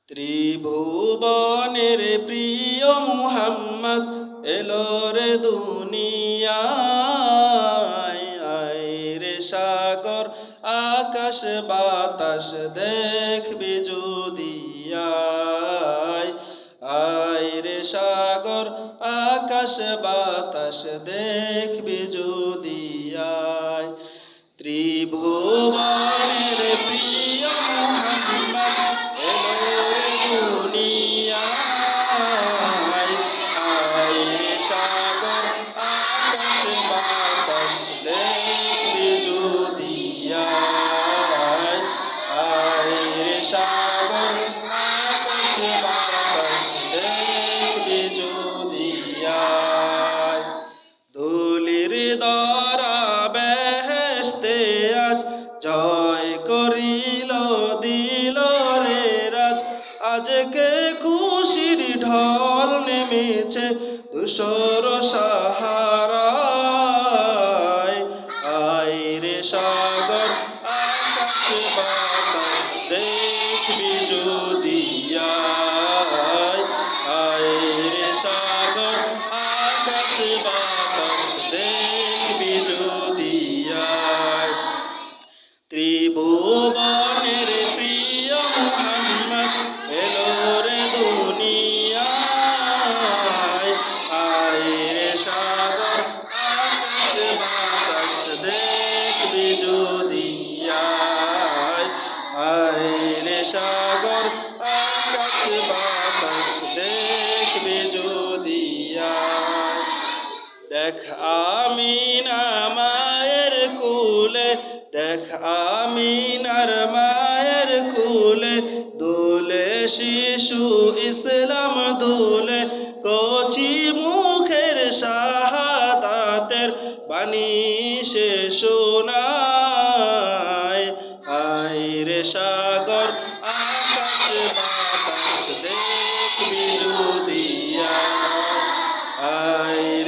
ত্রিভুবনের প্রিয় মুহাম্মদ এলো রে দুনিয়ায়। আয় রে সাগর আকাশ বাতাস দেখবি যদি আয়। আয় রে সাগর আকাশ বাতাস দেখবি যদি আয়। ত্রিভুবনের প্রিয় মুহাম্মদ এলো রে দুনিয়ায়। আয় রে সাগর আকাশ বাতাস দেখবি যদি আয়। আয় রে সাগর আকাশ বাতাস দেখবি যদি আয়। ধুলির দরা বেহেশতে আজ জয় করিল দিল রে রাজ। আজকে খুশির ঢল নেমেছে ধূসর সাহারায়। আয় রে সাগর আকাশ বাতাস দেখবি যদি আয়। আয় রে সাগর আকাশ বাতাস দেখবি যদি আয়। ত্রিভুবনের প্রিয় মুহাম্মদ এলো রে দুনিয়ায়। আয় রে সাগর আকাশ বাতাস দেখবি যদি আয়। আয় রে সাগর আকাশ বাতাস দেখবি যদি আয়। দেখ আমিনা মায়ের কুলে, দেখ আমিনার মায়ের কুলে, দোলে শিশু ইসলাম দোলে। কচি মুখের শাহাদাতের বাণী সে শোনায়। আয় রে সাগর আকাশ বাতাস দেখবি যদি আয়।